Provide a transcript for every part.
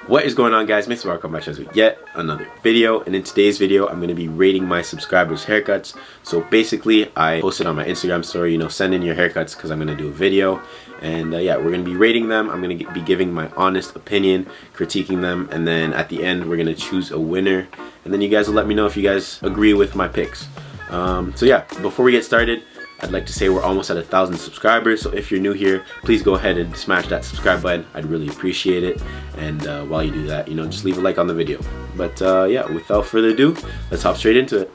What is going on, guys? Mase welcome back with yet another video, and in today's video I'm going to be rating my subscribers' haircuts. So basically I posted on my Instagram story, send in your haircuts because I'm going to do a video, and yeah, we're going to be rating them. I'm going to be giving my honest opinion, critiquing them, and then at the end we're going to choose a winner, and then you guys will let me know if you guys agree with my picks. So yeah, before we get started, I'd like to say we're almost at 1,000 subscribers, so if you're new here, please go ahead and smash that subscribe button. I'd really appreciate it, and while you do that, just leave a like on the video. But yeah, without further ado, let's hop straight into it.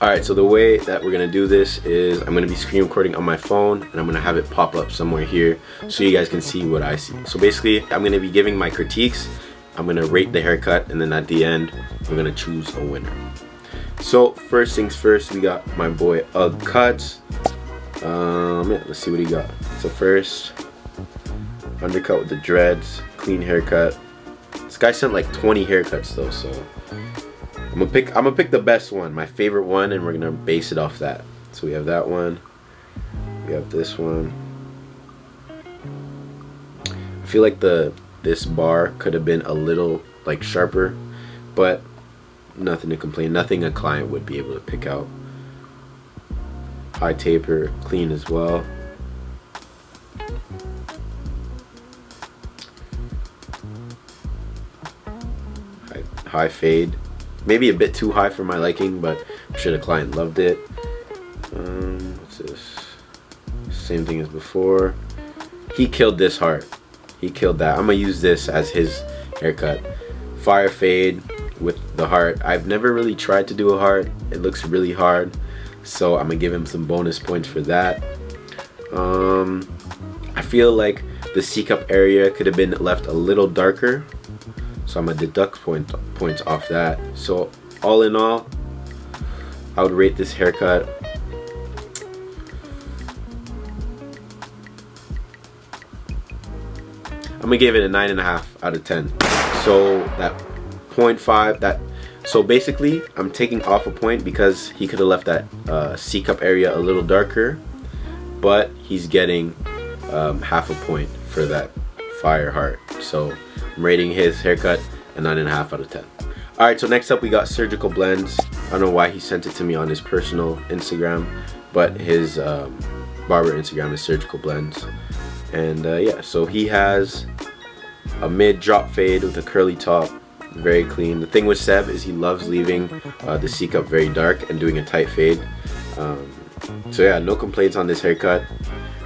Alright, so the way that we're going to do this is I'm going to be screen recording on my phone, and I'm going to have it pop up somewhere here so you guys can see what I see. So basically, I'm going to be giving my critiques. I'm gonna rate the haircut, and then at the end we're gonna choose a winner. So first things first, we got my boy Ugg Cuts. Yeah, let's see what he got. So first, undercut with the dreads, clean haircut. This guy sent like 20 haircuts though, so I'm gonna pick the best one, my favorite one, and we're gonna base it off that. So we have that one, we have this one. I feel like this bar could have been a little like sharper, but nothing to complain, nothing a client would be able to pick out. High taper, clean as well. High fade, maybe a bit too high for my liking, but I'm sure the client loved it. What's this? Same thing as before. He killed this hard. He killed that. I'm gonna use this as his haircut. Fire fade with the heart. I've never really tried to do a heart. It looks really hard, so I'm gonna give him some bonus points for that. I feel like the C-cup area could have been left a little darker, so I'm gonna deduct points off that. So all in all, I would rate this haircut I'm gonna give it a 9.5 out of 10. So that 0.5, so basically I'm taking off a point because he could have left that C-cup area a little darker, but he's getting half a point for that fire heart. So I'm rating his haircut a 9.5 out of 10. Alright, so next up we got surgical blends. I don't know why he sent it to me on his personal Instagram, but his barber Instagram is surgical blends. And yeah, so he has a mid drop fade with a curly top, very clean. The thing with Seb is he loves leaving the C-cup very dark and doing a tight fade. So yeah, no complaints on this haircut.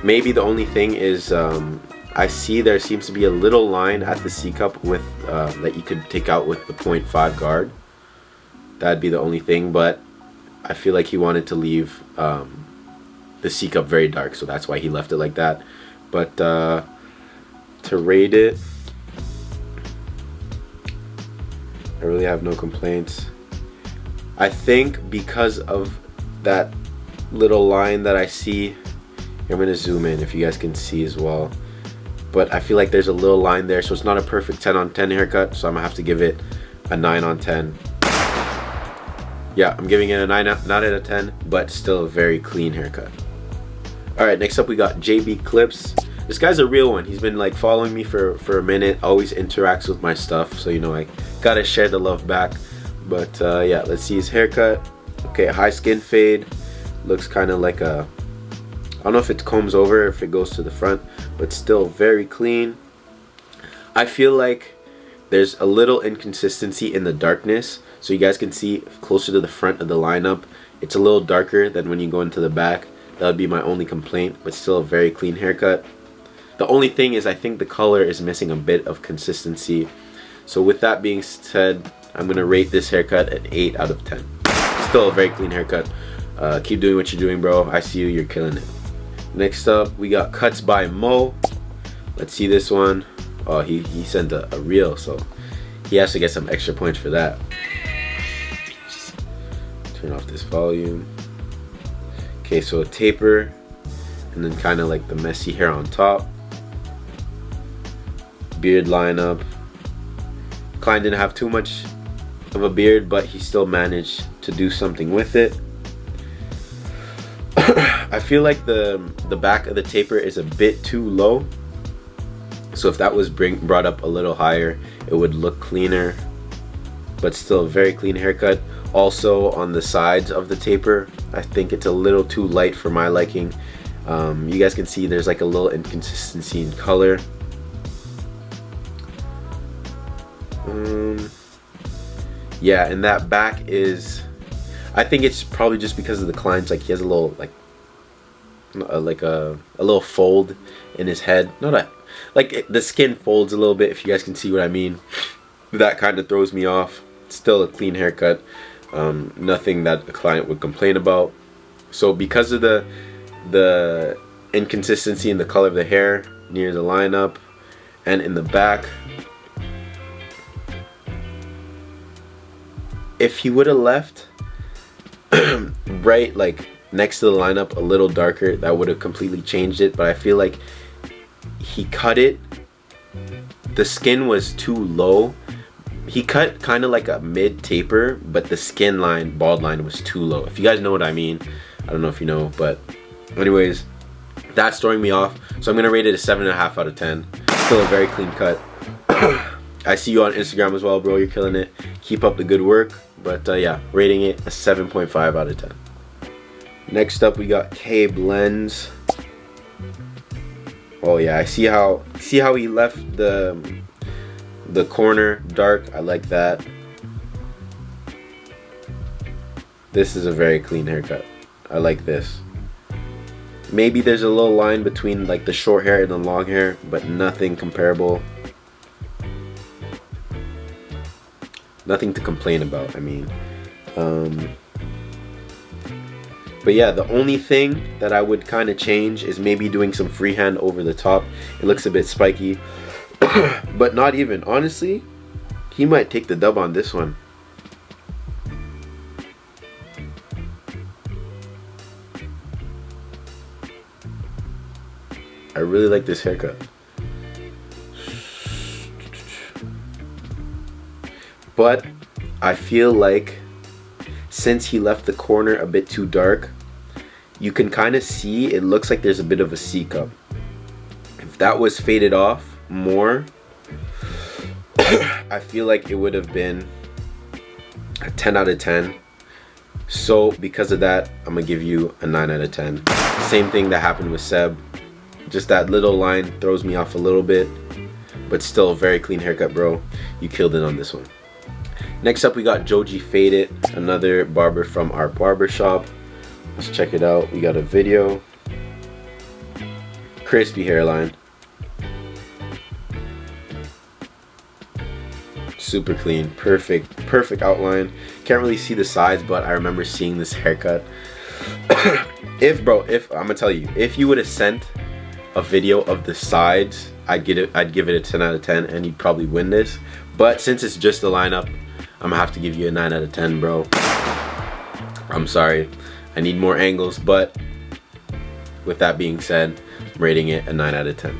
Maybe the only thing is I see there seems to be a little line at the C-cup with that you could take out with the 0.5 guard. That'd be the only thing, but I feel like he wanted to leave the C-cup very dark, so that's why he left it like that. But to rate it, I really have no complaints. I think because of that little line that I see, I'm going to zoom in if you guys can see as well, but I feel like there's a little line there, so it's not a perfect 10 on 10 haircut, so I'm going to have to give it a 9 on 10. Yeah, I'm giving it a 9 out of 10, but still a very clean haircut. Alright, next up we got JB Clips. This guy's a real one. He's been like following me for a minute, always interacts with my stuff, so I gotta share the love back. But yeah, let's see his haircut. Okay, high skin fade. Looks kind of like I don't know if it combs over, if it goes to the front, but still very clean. I feel like there's a little inconsistency in the darkness, so you guys can see closer to the front of the lineup, it's a little darker than when you go into the back. That would be my only complaint, but still a very clean haircut. The only thing is I think the color is missing a bit of consistency. So with that being said, I'm going to rate this haircut an 8 out of 10. Still a very clean haircut. Keep doing what you're doing, bro. I see you, you're killing it. Next up, we got Cuts by Mo. Let's see this one. Oh, he sent a reel, so he has to get some extra points for that. Turn off this volume. Okay, so a taper, and then kind of like the messy hair on top. Beard lineup. Client didn't have too much of a beard, but he still managed to do something with it. I feel like the back of the taper is a bit too low. So if that was brought up a little higher, it would look cleaner, but still a very clean haircut. Also on the sides of the taper, I think it's a little too light for my liking. You guys can see there's like a little inconsistency in color. Yeah, and that back is, I think it's probably just because of the clients. Like he has a little like a little fold in his head. Not a, like the skin folds a little bit, if you guys can see what I mean. That kind of throws me off. Still a clean haircut. Nothing that a client would complain about. So because of the inconsistency in the color of the hair near the lineup and in the back, if he would have left right like next to the lineup a little darker, that would have completely changed it. But I feel like he cut it, the skin was too low. He cut kind of like a mid taper, but the skin line, bald line, was too low. If you guys know what I mean. I don't know if you know, but anyways, that's throwing me off. So I'm gonna rate it a 7.5 out of 10. Still a very clean cut. I see you on Instagram as well, bro. You're killing it. Keep up the good work. But yeah, rating it a 7.5 out of 10. Next up, we got K Blends. Oh yeah, I see how he left the corner dark. I like that. This is a very clean haircut. I like this. Maybe there's a little line between like the short hair and the long hair, but nothing comparable. Nothing to complain about, I mean. But yeah, the only thing that I would kind of change is maybe doing some freehand over the top. It looks a bit spiky. But not even. Honestly, he might take the dub on this one. I really like this haircut. But I feel like since he left the corner a bit too dark, you can kind of see it looks like there's a bit of a C-cup. If that was faded off more, I feel like it would have been a 10 out of 10. So because of that, I'm gonna give you a 9 out of 10. Same thing that happened with Seb. Just that little line throws me off a little bit, but still a very clean haircut, bro. You killed it on this one. Next up, we got Joji Fade It, another barber from our barber shop. Let's check it out. We got a video. Crispy hairline. Super clean, perfect outline. Can't really see the sides, but I remember seeing this haircut. if I'm gonna tell you, if you would have sent a video of the sides, I'd give it a 10 out of 10, and you'd probably win this. But since it's just a lineup, I'm gonna have to give you a 9 out of 10, bro. I'm sorry, I need more angles, but with that being said, I'm rating it a 9 out of 10.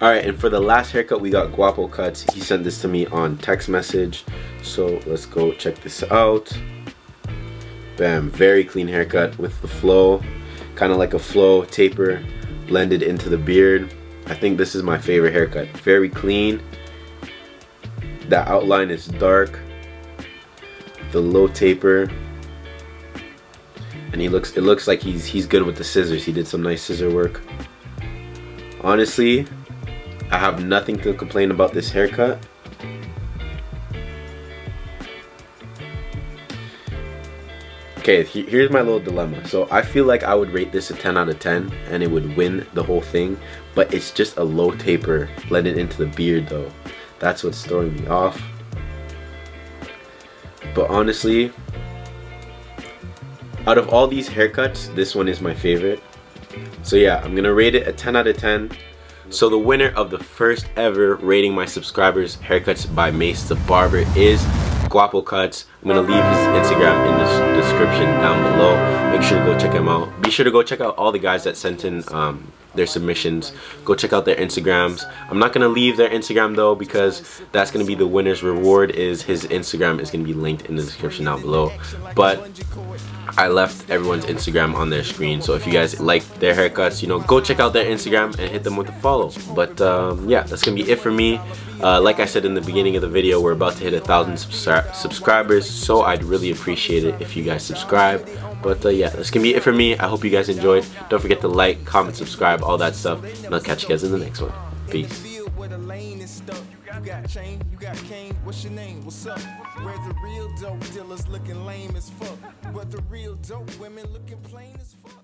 Alright, and for the last haircut, we got Guapo Cuts. He sent this to me on text message, so let's go check this out. Bam, very clean haircut with the flow, kind of like a flow taper blended into the beard. I think this is my favorite haircut. Very clean. That outline is dark. The low taper. And it looks like he's good with the scissors. He did some nice scissor work. Honestly, I have nothing to complain about this haircut. Okay, here's my little dilemma. So I feel like I would rate this a 10 out of 10 and it would win the whole thing, but it's just a low taper blended into the beard though. That's what's throwing me off. But honestly, out of all these haircuts, this one is my favorite. So yeah, I'm gonna rate it a 10 out of 10. So the winner of the first ever Rating My Subscribers Haircuts by Mase the Barber is Guapo Cuts. I'm gonna leave his Instagram in the description down below. Make sure to go check him out. Be sure to go check out all the guys that sent in their submissions. Go check out their Instagrams. I'm not gonna leave their Instagram though, because that's gonna be the winner's reward. Is his Instagram is gonna be linked in the description down below. But I left everyone's Instagram on their screen, so if you guys like their haircuts, you know, go check out their Instagram and hit them with a follow. But yeah, that's gonna be it for me. Like I said in the beginning of the video, we're about to hit 1,000 subscribers, so I'd really appreciate it if you guys subscribe. But yeah, that's gonna be it for me. I hope you guys enjoyed. Don't forget to like, comment, subscribe, all that stuff, and I'll catch you guys in the next one. Peace. You got chain, you got cane, what's your name, what's up? Where the real dope dealers looking lame as fuck, but the real dope women looking plain as fuck.